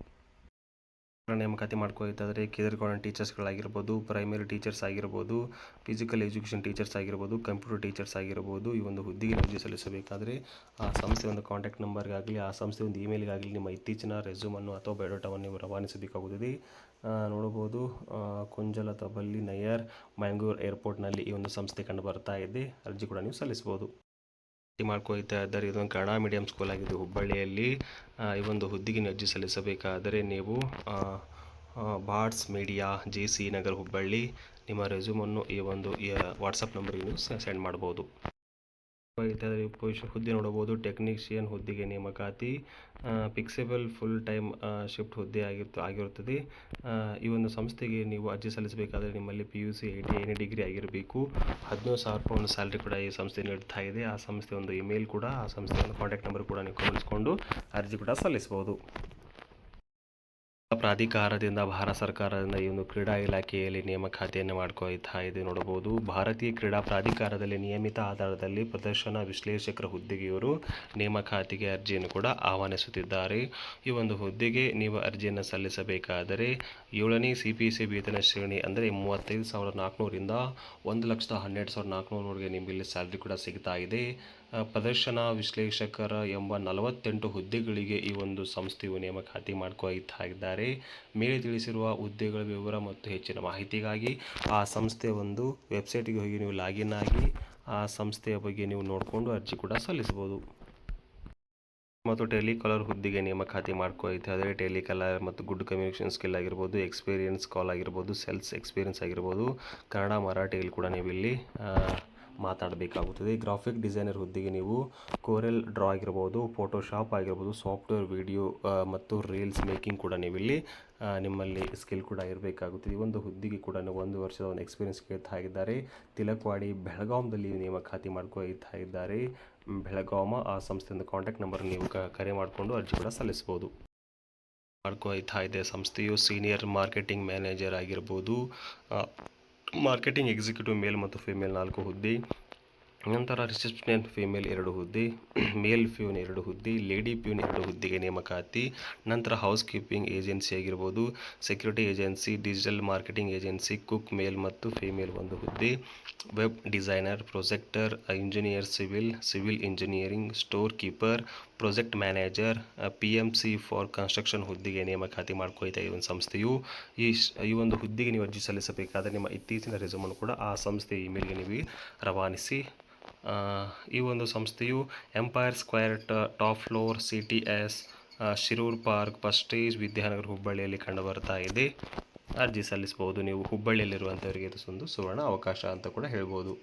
ನೇಮಕಾತಿ ಮಾಡ್ಕೊಳ್ತಾಯಿದ್ರೆ ಕೇಂದ್ರ ಗೌರ್ಮೆಂಟ್ ಟೀಚರ್ಸ್ಗಳಾಗಿರ್ಬೋದು, ಪ್ರೈಮರಿ ಟೀಚರ್ಸ್ ಆಗಿರ್ಬೋದು, ಫಿಸಿಕಲ್ ಎಜುಕೇಷನ್ ಟೀಚರ್ಸ್ ಆಗಿರ್ಬೋದು, ಕಂಪ್ಯೂಟರ್ ಟೀಚರ್ಸ್ ಆಗಿರ್ಬೋದು. ಈ ಒಂದು ಹುದ್ದೆಗೆ ಅರ್ಜಿ ಸಲ್ಲಿಸಬೇಕಾದ್ರೆ ಆ ಸಂಸ್ಥೆ ಒಂದು ಕಾಂಟ್ಯಾಕ್ಟ್ ನಂಬರ್ಗಾಗಲಿ ಆ ಸಂಸ್ಥೆ ಒಂದು ಇಮೇಲ್ಗಾಗಲಿ ನಿಮ್ಮ ಇತ್ತೀಚಿನ ರೆಸ್ಯೂಮನ್ನು ಅಥವಾ ಬಯೋಡಾಟಾವನ್ನು ನೀವು ರವಾನಿಸಬೇಕಾಗುತ್ತದೆ. ನೋಡಬಹುದು ಕುಂಜಲತಾ ಬಲ್ಲಿ ನಯ್ಯರ್, ಮ್ಯಾಂಗ್ಳೂರ್ ಏರ್ಪೋರ್ಟ್ನಲ್ಲಿ ಈ ಒಂದು ಸಂಸ್ಥೆ ಕಂಡು ಬರ್ತಾ ಇದೆ. ಅರ್ಜಿ ಕೂಡ ನೀವು ಸಲ್ಲಿಸಬಹುದು. ಮಾಡ್ಕೊಳ್ತಾ ಇದ್ದಾರೆ. ಇದೊಂದು ಕನ್ನಡ ಮೀಡಿಯಂ ಸ್ಕೂಲ್ ಆಗಿದೆ ಹುಬ್ಬಳ್ಳಿಯಲ್ಲಿ. ಈ ಒಂದು ಹುದ್ದೆಗೆ ಅರ್ಜಿ ಸಲ್ಲಿಸಬೇಕಾದರೆ ನೀವು bots media, JC Nagar, Hubballi ನಿಮ್ಮ ರೆಸ್ಯೂಮನ್ನು ಈ ವಾಟ್ಸಪ್ ನಂಬರ್ಗೆ ನೀವು ಸೆಂಡ್ ಮಾಡ್ಬೋದು. ಹುದ್ದೆ ನೋಡಬಹುದು. ಟೆಕ್ನಿಷಿಯನ್ ಹುದ್ದೆಗೆ ನೇಮಕಾತಿ. ಫಿಕ್ಸೆಬಲ್ ಫುಲ್ ಟೈಮ್ ಶಿಫ್ಟ್ ಹುದ್ದೆ ಆಗಿರುತ್ತದೆ. ಈ ಒಂದು ಸಂಸ್ಥೆಗೆ ನೀವು ಅರ್ಜಿ ಸಲ್ಲಿಸಬೇಕಾದರೆ ನಿಮ್ಮಲ್ಲಿ PUC, ITI ಎನಿ ಡಿಗ್ರಿ ಆಗಿರಬೇಕು. 17,000 ಒಂದು ಸ್ಯಾಲ್ರಿ ಕೂಡ ಈ ಸಂಸ್ಥೆ ನೀಡ್ತಾ ಇದೆ. ಆ ಸಂಸ್ಥೆ ಒಂದು ಇಮೇಲ್ ಕೂಡ ಆ ಸಂಸ್ಥೆ ಒಂದು ಕಾಂಟ್ಯಾಕ್ಟ್ ನಂಬರ್ ಕೂಡ ನೀವು ಗಮನಿಸಿಕೊಂಡು ಅರ್ಜಿ ಕೂಡ ಸಲ್ಲಿಸಬಹುದು. ಪ್ರಾಧಿಕಾರದಿಂದ ಭಾರತ ಸರ್ಕಾರದಿಂದ ಈ ಒಂದು ಕ್ರೀಡಾ ಇಲಾಖೆಯಲ್ಲಿ ನೇಮಕಾತಿಯನ್ನು ಮಾಡ್ಕೊಳ್ತಾ ಇದೆ. ನೋಡಬಹುದು ಭಾರತೀಯ ಕ್ರೀಡಾ ಪ್ರಾಧಿಕಾರದಲ್ಲಿ ನಿಯಮಿತ ಆಧಾರದಲ್ಲಿ ಪ್ರದರ್ಶನ ವಿಶ್ಲೇಷಕರ ಹುದ್ದೆಗೆ ಇವರು ನೇಮಕಾತಿಗೆ ಅರ್ಜಿಯನ್ನು ಕೂಡ ಆಹ್ವಾನಿಸುತ್ತಿದ್ದಾರೆ. ಈ ಒಂದು ಹುದ್ದೆಗೆ ನೀವು ಅರ್ಜಿಯನ್ನು ಸಲ್ಲಿಸಬೇಕಾದರೆ 7ನೇ CPC ವೇತನ ಶ್ರೇಣಿ ಅಂದರೆ 35,400ರಿಂದ 1,12,400ವರೆಗೆ ನಿಮ್ಮಲ್ಲಿ ಸ್ಯಾಲ್ರಿ ಕೂಡ ಸಿಗ್ತಾ ಇದೆ. ಪ್ರದರ್ಶನ ವಿಶ್ಲೇಷಕರ ಎಂಬ 48 ಹುದ್ದೆಗಳಿಗೆ ಈ ಒಂದು ಸಂಸ್ಥೆಯು ನೇಮಕಾತಿ ಮಾಡ್ಕೊಳ್ತಾ ಇದ್ದಾರೆ. ಮೇಲೆ ತಿಳಿಸಿರುವ ಹುದ್ದೆಗಳ ವಿವರ ಮತ್ತು ಹೆಚ್ಚಿನ ಮಾಹಿತಿಗಾಗಿ ಆ ಸಂಸ್ಥೆಯ ಒಂದು ವೆಬ್ಸೈಟ್ಗೆ ಹೋಗಿ ನೀವು ಲಾಗಿನ್ ಆಗಿ ಆ ಸಂಸ್ಥೆಯ ಬಗ್ಗೆ ನೀವು ನೋಡಿಕೊಂಡು ಅರ್ಜಿ ಕೂಡ ಸಲ್ಲಿಸಬಹುದು. ಮತ್ತು ಟೆಲಿಕಾಲರ್ ಹುದ್ದೆಗೆ ನೇಮಕಾತಿ ಮಾಡ್ಕೋಯ್ತಾ ಇದ್ದಾರೆ. ಟೆಲಿಕಾಲರ್ ಮತ್ತು ಗುಡ್ ಕಮ್ಯುನಿಕೇಷನ್ ಸ್ಕಿಲ್ ಆಗಿರ್ಬೋದು, ಎಕ್ಸ್ಪೀರಿಯನ್ಸ್ ಕಾಲ್ ಆಗಿರ್ಬೋದು, ಸೇಲ್ಸ್ ಎಕ್ಸ್ಪೀರಿಯನ್ಸ್ ಆಗಿರ್ಬೋದು, ಕನ್ನಡ ಮರಾಠಿಯಲ್ಲಿ ಕೂಡ ನೀವು ಇಲ್ಲಿ ಮಾತಾಡಬೇಕಾಗುತ್ತದೆ. ಗ್ರಾಫಿಕ್ ಡಿಸೈನರ್ ಹುದ್ದೆಗೆ ನೀವು ಕೋರೆಲ್ ಡ್ರಾ ಆಗಿರ್ಬೋದು, ಫೋಟೋಶಾಪ್ ಆಗಿರ್ಬೋದು, ಸಾಫ್ಟ್ವೇರ್ ವಿಡಿಯೋ ಮತ್ತು ರೀಲ್ಸ್ ಮೇಕಿಂಗ್ ಕೂಡ ನೀವು ಇಲ್ಲಿ ನಿಮ್ಮಲ್ಲಿ ಸ್ಕಿಲ್ ಕೂಡ ಇರಬೇಕಾಗುತ್ತದೆ. ಈ ಒಂದು ಹುದ್ದೆಗೆ ಕೂಡ 1 ವರ್ಷದ ಒಂದು ಎಕ್ಸ್ಪೀರಿಯನ್ಸ್ ಕೇಳ್ತಾ ಇದ್ದಾರೆ. ತಿಲಕ್ವಾಡಿ ಬೆಳಗಾಂದಲ್ಲಿ ನೇಮಕಾತಿ ಮಾಡ್ಕೊಳ್ತಾ ಇದ್ದಾರೆ. ಬೆಳಗಾಮ ಆ ಸಂಸ್ಥೆಯಿಂದ ಕಾಂಟ್ಯಾಕ್ಟ್ ನಂಬರ್ ನೀವು ಕರೆ ಮಾಡಿಕೊಂಡು ಅರ್ಜಿ ಕೂಡ ಸಲ್ಲಿಸ್ಬೋದು. ಮಾಡ್ಕೊಳ್ತಾ ಇದೆ ಸಂಸ್ಥೆಯು ಸೀನಿಯರ್ ಮಾರ್ಕೆಟಿಂಗ್ ಮ್ಯಾನೇಜರ್ ಆಗಿರ್ಬೋದು, ಮಾರ್ಕೆಟಿಂಗ್ ಎಕ್ಸಿಕ್ಯೂಟಿವ್ ಮೇಲ್ ಮತ್ತು ಫಿಮೇಲ್ 4 ಹುದ್ದೆ, ನಂತರ ರಿಸೆಪ್ಷನ್ ಫಿಮೇಲ್ 2 ಹುದ್ದೆ, ಮೇಲ್ ಪ್ಯೂನ್ 2 ಹುದ್ದೆ, ಲೇಡಿ ಪ್ಯೂನ್ 2 ಹುದ್ದೆಗೆ ನೇಮಕಾತಿ. ನಂತರ ಹೌಸ್ ಕೀಪಿಂಗ್ ಏಜೆನ್ಸಿ ಆಗಿರ್ಬೋದು, security agency, digital marketing agency, cook male ಮತ್ತು ಫಿಮೇಲ್ 1 ಹುದ್ದೆ, web designer, projector engineer, civil engineering, store keeper, project manager, PMC for construction ಹುದ್ದೆಗೆ ನೇಮಕಾತಿ ಮಾಡ್ಕೊಳ್ತಾ ಈ ಒಂದು ಸಂಸ್ಥೆಯು. ಈ ಒಂದು ಹುದ್ದೆಗೆ ನೀವು ಅರ್ಜಿ ಸಲ್ಲಿಸಬೇಕಾದರೆ ನಿಮ್ಮ ಇತ್ತೀಚಿನ ರೆಸ್ಯೂಮನ್ನು ಕೂಡ ಆ ಸಂಸ್ಥೆಯ ಇಮೇಲ್ಗೆ ನೀವು ರವಾನಿಸಿ. ಈ ಒಂದು ಸಂಸ್ಥೆಯು empire square top floor CTS Shirur park ಪಸ್ಟೇಜ್ ವಿದ್ಯಾನಗರ ಹುಬ್ಬಳ್ಳಿಯಲ್ಲಿ ಕಂಡು ಬರ್ತಾ ಇದೆ. ಅರ್ಜಿ ಸಲ್ಲಿಸಬಹುದು. ನೀವು ಹುಬ್ಬಳ್ಳಿಯಲ್ಲಿರುವಂಥವರಿಗೆ ಇದು ಒಂದು ಸುವರ್ಣ ಅವಕಾಶ ಅಂತ ಕೂಡ ಹೇಳ್ಬೋದು.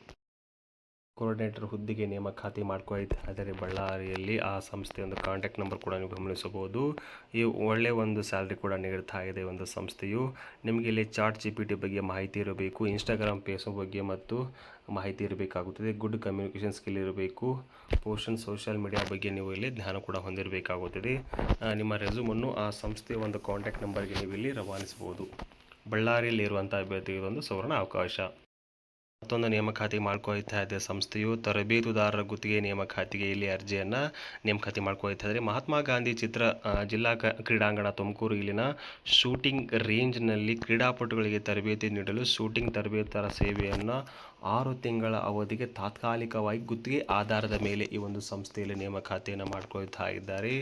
ಕೋಆರ್ಡಿನೇಟರ್ ಹುದ್ದೆಗೆ ನೇಮಕಾತಿ ಮಾಡ್ಕೊಳ್ತಾ ಇದ್ದಾರೆ ಬಳ್ಳಾರಿಯಲ್ಲಿ. ಆ ಸಂಸ್ಥೆಯ ಒಂದು ಕಾಂಟ್ಯಾಕ್ಟ್ ನಂಬರ್ ಕೂಡ ನೀವು ಗಮನಿಸಬಹುದು. ಈ ಒಳ್ಳೆಯ ಒಂದು ಸ್ಯಾಲ್ರಿ ಕೂಡ ನೀಡ್ತಾ ಇದೆ ಒಂದು ಸಂಸ್ಥೆಯು. ನಿಮಗೆ ಇಲ್ಲಿ ಚಾಟ್ GPT ಬಗ್ಗೆ ಮಾಹಿತಿ ಇರಬೇಕು, ಇನ್ಸ್ಟಾಗ್ರಾಮ್ ಫೇಸ್ಬುಕ್ ಬಗ್ಗೆ ಮತ್ತು ಮಾಹಿತಿ ಇರಬೇಕಾಗುತ್ತದೆ, ಗುಡ್ ಕಮ್ಯುನಿಕೇಷನ್ ಸ್ಕಿಲ್ ಇರಬೇಕು, ಸೋಷಿಯಲ್ ಮೀಡಿಯಾ ಬಗ್ಗೆ ನೀವು ಇಲ್ಲಿ ಜ್ಞಾನ ಕೂಡ ಹೊಂದಿರಬೇಕಾಗುತ್ತದೆ. ನಿಮ್ಮ ರೆಸ್ಯೂಮನ್ನು ಆ ಸಂಸ್ಥೆಯ ಒಂದು ಕಾಂಟ್ಯಾಕ್ಟ್ ನಂಬರ್ಗೆ ನೀವು ಇಲ್ಲಿ ರವಾನಿಸಬಹುದು. ಬಳ್ಳಾರಿಯಲ್ಲಿ ಇರುವಂಥ ಅಭ್ಯರ್ಥಿಗೆ ಒಂದು ಸುವರ್ಣ ಅವಕಾಶ. ಮತ್ತೊಂದು ನೇಮಕಾತಿ ಮಾಡ್ಕೊಳ್ತಾ ಇದೆ ಸಂಸ್ಥೆಯು ತರಬೇತುದಾರರ ಗುತ್ತಿಗೆ ನೇಮಕಾತಿಗೆ ಇಲ್ಲಿ ಅರ್ಜಿಯನ್ನು ನೇಮಕಾತಿ ಮಾಡ್ಕೊಳ್ತಾ ಇದ್ದಾರೆ. ಮಹಾತ್ಮ ಗಾಂಧಿ ಜಿಲ್ಲಾ ಕ್ರೀಡಾಂಗಣ ತುಮಕೂರು ಇಲ್ಲಿನ ಶೂಟಿಂಗ್ ರೇಂಜ್ನಲ್ಲಿ ಕ್ರೀಡಾಪಟುಗಳಿಗೆ ತರಬೇತಿ ನೀಡಲು ಶೂಟಿಂಗ್ ತರಬೇತುದಾರ ಸೇವೆಯನ್ನು 6 ತಿಂಗಳ ಅವಧಿಗೆ ತಾತ್ಕಾಲಿಕವಾಗಿ ಗುತ್ತಿಗೆ ಆಧಾರದ ಮೇಲೆ ಈ ಒಂದು ಸಂಸ್ಥೆಯಲ್ಲಿ ನೇಮಕಾತಿಯನ್ನು ಮಾಡ್ಕೊಳ್ತಾ ಇದ್ದಾರೆ.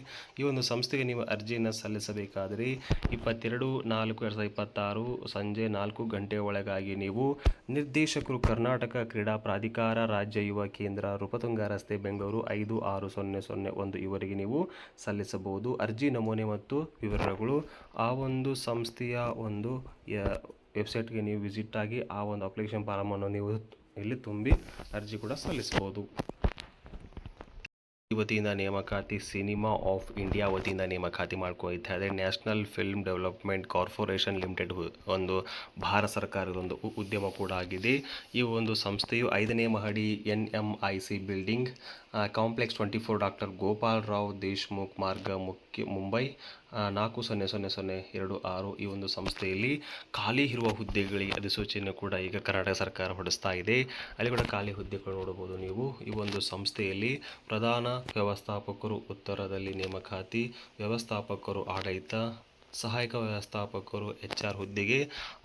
ಈ ಒಂದು ಸಂಸ್ಥೆಗೆ ನೀವು ಅರ್ಜಿಯನ್ನು ಸಲ್ಲಿಸಬೇಕಾದರೆ 22/4/2026 ಸಂಜೆ 4 ಗಂಟೆ ಒಳಗಾಗಿ ನೀವು ನಿರ್ದೇಶಕರು ಕರ್ನಾಟಕ ಕ್ರೀಡಾ ಪ್ರಾಧಿಕಾರ, ರಾಜ್ಯ ಯುವ ಕೇಂದ್ರ, ನೃಪತುಂಗ ರಸ್ತೆ, ಬೆಂಗಳೂರು 56001 ಇವರಿಗೆ ನೀವು ಸಲ್ಲಿಸಬಹುದು. ಅರ್ಜಿ ನಮೂನೆ ಮತ್ತು ವಿವರಗಳು ಆ ಒಂದು ಸಂಸ್ಥೆಯ ಒಂದು ವೆಬ್ಸೈಟ್ಗೆ ನೀವು ವಿಸಿಟ್ ಆಗಿ ಆ ಒಂದು ಅಪ್ಲಿಕೇಶನ್ ಫಾರಮನ್ನು ನೀವು ಇಲ್ಲಿ ತುಂಬಿ ಅರ್ಜಿ ಕೂಡ ಸಲ್ಲಿಸಬಹುದು. ವತಿಯಿಂದ ನೇಮಕಾತಿ ಸಿನಿಮಾ ಆಫ್ ಇಂಡಿಯಾ ವತಿಯಿಂದ ನೇಮಕಾತಿ ಮಾಡ್ಕೊಳ್ತಾ ಇದೆ. National film development corporation limited ಒಂದು ಭಾರತ ಸರ್ಕಾರದ ಒಂದು ಉದ್ಯಮ ಕೂಡ ಆಗಿದೆ. ಈ ಒಂದು ಸಂಸ್ಥೆಯು 5ನೇ ಮಹಡಿ NMIC building, complex 24 doctor Gopal Rao Deshmukh ಮಾರ್ಗ, ಮುಂಬೈ 400026. ಈ ಒಂದು ಸಂಸ್ಥೆಯಲ್ಲಿ ಖಾಲಿ ಇರುವ ಹುದ್ದೆಗಳಿಗೆ ಅಧಿಸೂಚನೆ ಕೂಡ ಈಗ ಕರ್ನಾಟಕ ಸರ್ಕಾರ ಹೊರಡಿಸ್ತಾ ಇದೆ. ಅಲ್ಲಿ ಕೂಡ ಖಾಲಿ ಹುದ್ದೆಗಳು ನೋಡಬಹುದು ನೀವು. ಈ ಒಂದು ಸಂಸ್ಥೆಯಲ್ಲಿ ಪ್ರಧಾನ ವ್ಯವಸ್ಥಾಪಕರು ಉತ್ತರದಲ್ಲಿ ನೇಮಕಾತಿ, ವ್ಯವಸ್ಥಾಪಕರು ಆಡಳಿತ, ಸಹಾಯಕ ವ್ಯವಸ್ಥಾಪಕರು HR ಹುದ್ದೆಗೆ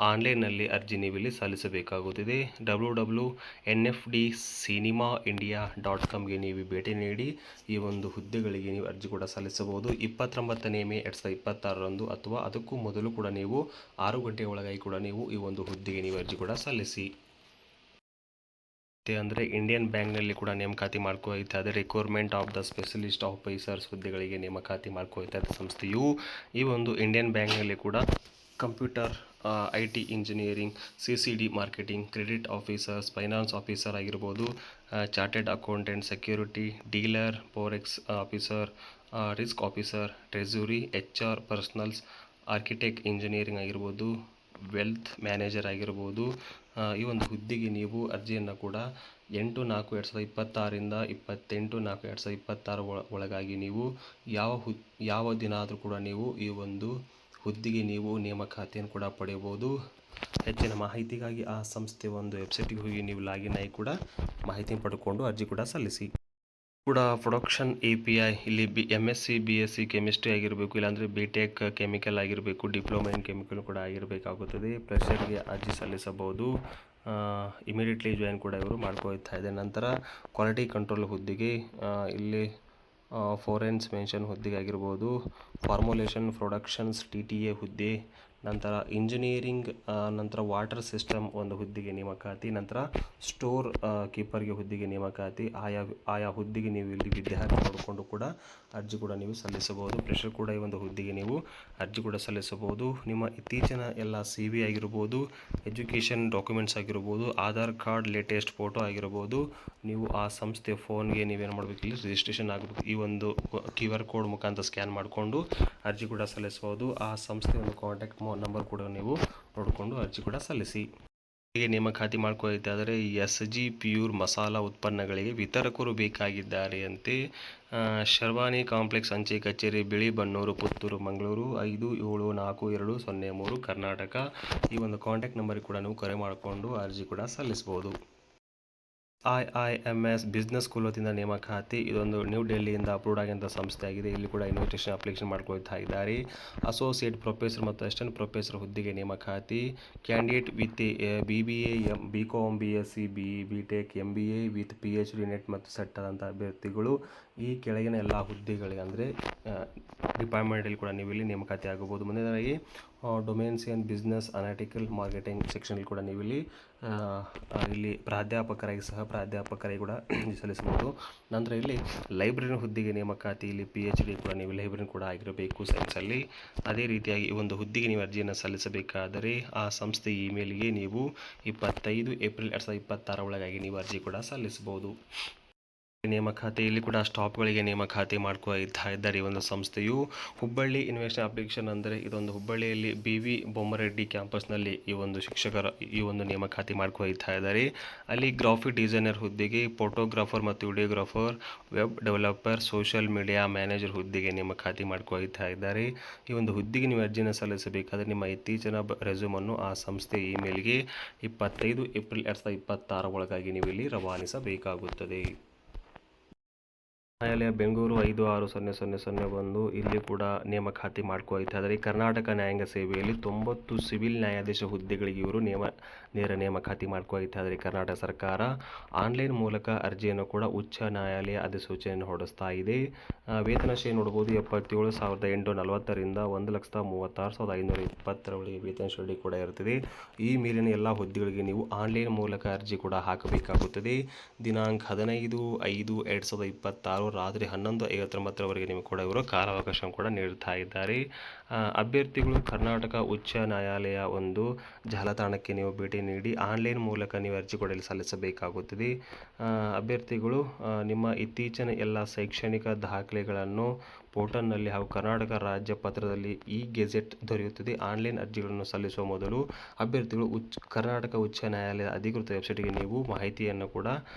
ಆನ್ಲೈನ್ನಲ್ಲಿ ಅರ್ಜಿ ನೀವು ಇಲ್ಲಿ ಸಲ್ಲಿಸಬೇಕಾಗುತ್ತದೆ. www.nfdcinemaindia.comಗೆ ನೀವು ಭೇಟಿ ನೀಡಿ ಈ ಒಂದು ಹುದ್ದೆಗಳಿಗೆ ನೀವು ಅರ್ಜಿ ಕೂಡ ಸಲ್ಲಿಸಬಹುದು. 29 ಮೇ 2026 ಅಥವಾ ಅದಕ್ಕೂ ಮೊದಲು ಕೂಡ ನೀವು 6 ಗಂಟೆ ಒಳಗಾಗಿ ಕೂಡ ನೀವು ಈ ಒಂದು ಹುದ್ದೆಗೆ ನೀವು ಅರ್ಜಿ ಕೂಡ ಸಲ್ಲಿಸಿ. ಅಂದರೆ ಇಂಡಿಯನ್ ಬ್ಯಾಂಕ್ನಲ್ಲಿ ಕೂಡ ನೇಮಕಾತಿ ಮಾಡ್ಕೊಳ್ತಾ ಇದೆ. Requirement of the specialist officers ಹುದ್ದೆಗಳಿಗೆ ನೇಮಕಾತಿ ಮಾಡ್ಕೊಳ್ತಾ ಇದೆ ಸಂಸ್ಥೆಯು. ಈ ಒಂದು ಇಂಡಿಯನ್ ಬ್ಯಾಂಕ್ನಲ್ಲಿ ಕೂಡ computer IT engineering, CCD marketing, credit officers, finance officer ಆಗಿರ್ಬೋದು, chartered accountant, security dealer, forex officer, risk officer, treasury, HR personals, architect engineering ಆಗಿರ್ಬೋದು, ವೆಲ್ತ್ ಮ್ಯಾನೇಜರ್ ಆಗಿರ್ಬೋದು. ಈ ಒಂದು ಹುದ್ದೆಗೆ ನೀವು ಅರ್ಜಿಯನ್ನು ಕೂಡ 8/4/2026 28/4/2026 ಒಳಗಾಗಿ ನೀವು ಯಾವ ದಿನ ಆದರೂ ಕೂಡ ನೀವು ಈ ಒಂದು ಹುದ್ದೆಗೆ ನೀವು ನೇಮಕಾತಿಯನ್ನು ಕೂಡ ಪಡೆಯಬಹುದು. ಹೆಚ್ಚಿನ ಮಾಹಿತಿಗಾಗಿ ಆ ಸಂಸ್ಥೆಯ ಒಂದು ವೆಬ್ಸೈಟ್ಗೆ ಹೋಗಿ ನೀವು ಲಾಗಿನ್ ಆಗಿ ಕೂಡ ಮಾಹಿತಿಯನ್ನು ಪಡ್ಕೊಂಡು ಅರ್ಜಿ ಕೂಡ ಸಲ್ಲಿಸಿ. ಕೂಡ ಪ್ರೊಡಕ್ಷನ್ API ಇಲ್ಲಿ MSc BSc ಕೆಮಿಸ್ಟ್ರಿ ಆಗಿರಬೇಕು, ಇಲ್ಲಾಂದರೆ BTech ಕೆಮಿಕಲ್ ಆಗಿರಬೇಕು, ಡಿಪ್ಲೊಮಾ ಇನ್ ಕೆಮಿಕಲ್ ಕೂಡ ಆಗಿರಬೇಕಾಗುತ್ತದೆ. ಫ್ರೆಷರ್ಗೆ ಅರ್ಜಿ ಸಲ್ಲಿಸಬಹುದು. ಇಮಿಡಿಯೇಟ್ಲಿ ಜಾಯಿನ್ ಕೂಡ ಇವರು ಮಾಡ್ಕೊಳ್ತಾ ಇದೆ. ನಂತರ ಕ್ವಾಲಿಟಿ ಕಂಟ್ರೋಲ್ ಹುದ್ದೆಗೆ ಇಲ್ಲಿ ಫೋರೆನ್ಸ್ ಮೆನ್ಷನ್ ಹುದ್ದೆಗೆ ಆಗಿರ್ಬೋದು, ಫಾರ್ಮುಲೇಷನ್ ಪ್ರೊಡಕ್ಷನ್ಸ್ TTA ಹುದ್ದೆ, ನಂತರ ಇಂಜಿನಿಯರಿಂಗ್, ನಂತರ ವಾಟರ್ ಸಿಸ್ಟಮ್ ಒಂದು ಹುದ್ದೆಗೆ ನೇಮಕಾತಿ, ನಂತರ ಸ್ಟೋರ್ ಕೀಪರ್ಗೆ ಹುದ್ದೆಗೆ ನೇಮಕಾತಿ. ಆಯಾ ಹುದ್ದೆಗೆ ನೀವು ಇಲ್ಲಿ ವಿದ್ಯಾರ್ಥಿ ನೋಡಿಕೊಂಡು ಕೂಡ ಅರ್ಜಿ ಕೂಡ ನೀವು ಸಲ್ಲಿಸಬಹುದು. ಪ್ರೆಷರ್ ಕೂಡ ಈ ಒಂದು ಹುದ್ದೆಗೆ ನೀವು ಅರ್ಜಿ ಕೂಡ ಸಲ್ಲಿಸಬಹುದು. ನಿಮ್ಮ ಇತ್ತೀಚಿನ ಎಲ್ಲ CV ಆಗಿರ್ಬೋದು, ಎಜುಕೇಷನ್ ಡಾಕ್ಯುಮೆಂಟ್ಸ್ ಆಗಿರ್ಬೋದು, ಆಧಾರ್ ಕಾರ್ಡ್ ಲೇಟೆಸ್ಟ್ ಫೋಟೋ ಆಗಿರ್ಬೋದು, ನೀವು ಆ ಸಂಸ್ಥೆ ಫೋನ್ಗೆ ನೀವೇನು ಮಾಡಬೇಕು, ಇಲ್ಲಿ ರಿಜಿಸ್ಟ್ರೇಷನ್ ಆಗಬೇಕು. ಈ ಒಂದು QR ಕೋಡ್ ಮುಖಾಂತರ ಸ್ಕ್ಯಾನ್ ಮಾಡಿಕೊಂಡು ಅರ್ಜಿ ಕೂಡ ಸಲ್ಲಿಸಬಹುದು. ಆ ಸಂಸ್ಥೆಯ ಒಂದು ಕಾಂಟ್ಯಾಕ್ಟ್ ನಂಬರ್ ಕೂಡ ನೀವು ನೋಡಿಕೊಂಡು ಅರ್ಜಿ ಕೂಡ ಸಲ್ಲಿಸಿ. ಹೀಗೆ ನೇಮಕಾತಿ ಮಾಡ್ಕೊಳ್ಳುತ್ತಾದರೆ SG ಪ್ಯೂರ್ ಮಸಾಲ ಉತ್ಪನ್ನಗಳಿಗೆ ವಿತರಕರು ಬೇಕಾಗಿದ್ದಾರೆ ಅಂತೆ. ಶರ್ವಾನಿ ಕಾಂಪ್ಲೆಕ್ಸ್, ಅಂಚೆ ಕಚೇರಿ, ಬಿಳಿಬನ್ನೂರು, ಪುತ್ತೂರು, ಮಂಗಳೂರು 574203 ಕರ್ನಾಟಕ. ಈ ಒಂದು ಕಾಂಟ್ಯಾಕ್ಟ್ ನಂಬರ್ ಕೂಡ ನೀವು ಕರೆ ಮಾಡಿಕೊಂಡು ಅರ್ಜಿ ಕೂಡ ಸಲ್ಲಿಸಬಹುದು. IIMS ಬಿಸ್ನೆಸ್ ಸ್ಕೂಲ್ ವತಿಯಿಂದ ನೇಮಕಾತಿ. ಇದೊಂದು ನ್ಯೂ ಡೆಲ್ಲಿಯಿಂದ ಅಪ್ರೂವ್ಡ್ ಆಗಿರುವಂಥ ಸಂಸ್ಥೆ ಆಗಿದೆ. ಇಲ್ಲಿ ಕೂಡ ಇನ್ವಿಟೇಷನ್ ಅಪ್ಲಿಕೇಶನ್ ಮಾಡ್ಕೊಳ್ತಾ ಇದ್ದಾರೆ. ಅಸೋಸಿಯೇಟ್ ಪ್ರೊಫೆಸರ್ ಮತ್ತು ಅಸಿಸ್ಟೆಂಟ್ ಪ್ರೊಫೆಸರ್ ಹುದ್ದೆಗೆ ನೇಮಕಾತಿ. Candidate with BBA, BCom, BSc, BE, BTech, MBA with PhD net ಮತ್ತು ಸೆಟ್ ಆದಂಥ ಅಭ್ಯರ್ಥಿಗಳು ಈ ಕೆಳಗಿನ ಎಲ್ಲ ಹುದ್ದೆಗಳಿಗೆ ಅಂದರೆ ಡಿಪಾರ್ಟ್ಮೆಂಟಲ್ಲಿ ಕೂಡ ನೀವು ಇಲ್ಲಿ ನೇಮಕಾತಿ ಆಗಬಹುದು. ಮುಂದಿನದಾಗಿ domains and business analytical marketing ಸೆಕ್ಷನಲ್ಲಿ ಕೂಡ ನೀವು ಇಲ್ಲಿ ಪ್ರಾಧ್ಯಾಪಕರಾಗಿ, ಸಹ ಪ್ರಾಧ್ಯಾಪಕರಾಗಿ ಕೂಡ ಸಲ್ಲಿಸಬಹುದು. ನಂತರ ಇಲ್ಲಿ ಲೈಬ್ರರಿ ಹುದ್ದೆಗೆ ನೇಮಕಾತಿ. ಇಲ್ಲಿ PhD ಕೂಡ ನೀವು ಲೈಬ್ರರಿ ಕೂಡ ಆಗಿರಬೇಕು ಸೈನ್ಸಲ್ಲಿ. ಅದೇ ರೀತಿಯಾಗಿ ಈ ಒಂದು ಹುದ್ದೆಗೆ ನೀವು ಅರ್ಜಿಯನ್ನು ಸಲ್ಲಿಸಬೇಕಾದರೆ ಆ ಸಂಸ್ಥೆ ಇಮೇಲ್ಗೆ ನೀವು 25 ಏಪ್ರಿಲ್ 2026 ಒಳಗಾಗಿ ನೀವು ಅರ್ಜಿ ಕೂಡ ಸಲ್ಲಿಸಬಹುದು. ನೇಮಕಾತಿಯಲ್ಲಿ ಕೂಡ ಸ್ಟಾಫ್ಗಳಿಗೆ ನೇಮಕಾತಿ ಮಾಡ್ಕೊಳ್ತಾ ಇದ್ದಾರೆ. ಈ ಒಂದು ಸಂಸ್ಥೆಯು ಹುಬ್ಬಳ್ಳಿ ಇನ್ವೆಸ್ಟಿಗೇಷನ್ ಅಪ್ಲಿಕೇಶನ್ ಅಂದರೆ ಇದೊಂದು ಹುಬ್ಬಳ್ಳಿಯಲ್ಲಿ BV ಬೊಮ್ಮರೆಡ್ಡಿ ಕ್ಯಾಂಪಸ್ನಲ್ಲಿ ಈ ಒಂದು ಶಿಕ್ಷಕರ ಈ ಒಂದು ನೇಮಕಾತಿ ಮಾಡ್ಕೊಳ್ತಾ ಇದ್ದಾರೆ. ಅಲ್ಲಿ ಗ್ರಾಫಿಕ್ ಡಿಸೈನರ್ ಹುದ್ದೆಗೆ, ಫೋಟೋಗ್ರಾಫರ್ ಮತ್ತು videographer, web developer, social media manager ಹುದ್ದೆಗೆ ನೇಮಕಾತಿ ಮಾಡ್ಕೊಳ್ತಾ ಇದ್ದಾರೆ. ಈ ಒಂದು ಹುದ್ದೆಗೆ ನೀವು ಅರ್ಜಿಯನ್ನು ಸಲ್ಲಿಸಬೇಕಾದರೆ ನಿಮ್ಮ ಇತ್ತೀಚಿನ ರೆಸ್ಯೂಮನ್ನು ಆ ಸಂಸ್ಥೆ ಇಮೇಲ್ಗೆ 25 ಏಪ್ರಿಲ್ 2026 ಒಳಗಾಗಿ ನೀವು ಇಲ್ಲಿ ರವಾನಿಸಬೇಕಾಗುತ್ತದೆ. ನ್ಯಾಯಾಲಯ ಬೆಂಗಳೂರು 560001 ಇಲ್ಲಿ ಕೂಡ ನೇಮಕಾತಿ ಮಾಡ್ಕೊಳ್ತಾ ಇದ್ದಾರೆ. ಕರ್ನಾಟಕ ನ್ಯಾಯಾಂಗ ಸೇವೆಯಲ್ಲಿ 90 ಸಿವಿಲ್ ನ್ಯಾಯಾಧೀಶ ಹುದ್ದೆಗಳಿಗೆ ಇವರು ನೇರ ನೇಮಕಾತಿ ಮಾಡ್ಕೊಳ್ತಾ ಇದ್ದಾರೆ. ಕರ್ನಾಟಕ ಸರ್ಕಾರ ಆನ್ಲೈನ್ ಮೂಲಕ ಅರ್ಜಿಯನ್ನು ಕೂಡ ಉಚ್ಚ ನ್ಯಾಯಾಲಯ ಅಧಿಸೂಚನೆಯನ್ನು ಹೊರಡಿಸ್ತಾ ಇದೆ. ವೇತನ ಶ್ರೇಣಿ ನೋಡ್ಬೋದು 77,840 ರಿಂದ 1,36,520 ವೇತನ ಶ್ರೇಣಿ ಕೂಡ ಇರುತ್ತದೆ. ಈ ಮೇಲಿನ ಎಲ್ಲ ಹುದ್ದೆಗಳಿಗೆ ನೀವು ಆನ್ಲೈನ್ ಮೂಲಕ ಅರ್ಜಿ ಕೂಡ ಹಾಕಬೇಕಾಗುತ್ತದೆ. ದಿನಾಂಕ 15/5/2026 ರಾತ್ರಿ 11:59 ನಿಮಗೆ ಕೂಡ ಇವರು ಕಾಲಾವಕಾಶ ಕೂಡ ನೀಡ್ತಾ ಇದ್ದಾರೆ. ಅಭ್ಯರ್ಥಿಗಳು ಕರ್ನಾಟಕ ಉಚ್ಚ ನ್ಯಾಯಾಲಯ ಒಂದು ಜಾಲತಾಣಕ್ಕೆ ನೀವು ಭೇಟಿ ನೀಡಿ ಆನ್ಲೈನ್ ಮೂಲಕ ನೀವು ಅರ್ಜಿ ಕೂಡ ಸಲ್ಲಿಸಬೇಕಾಗುತ್ತದೆ. ಅಭ್ಯರ್ಥಿಗಳು ನಿಮ್ಮ ಇತ್ತೀಚಿನ ಎಲ್ಲ ಶೈಕ್ಷಣಿಕ ದಾಖಲೆಗಳನ್ನು ಪೋರ್ಟಲ್ನಲ್ಲಿ ಹಾಗೂ ಕರ್ನಾಟಕ ರಾಜ್ಯ ಪತ್ರದಲ್ಲಿ ಗೆಜೆಟ್ ದೊರೆಯುತ್ತದೆ. ಆನ್ಲೈನ್ ಅರ್ಜಿಗಳನ್ನು ಸಲ್ಲಿಸುವ ಮೊದಲು ಅಭ್ಯರ್ಥಿಗಳು ಕರ್ನಾಟಕ ಉಚ್ಚ ನ್ಯಾಯಾಲಯದ ಅಧಿಕೃತ ವೆಬ್ಸೈಟ್ಗೆ ನೀವು ಮಾಹಿತಿಯನ್ನು ಕೂಡ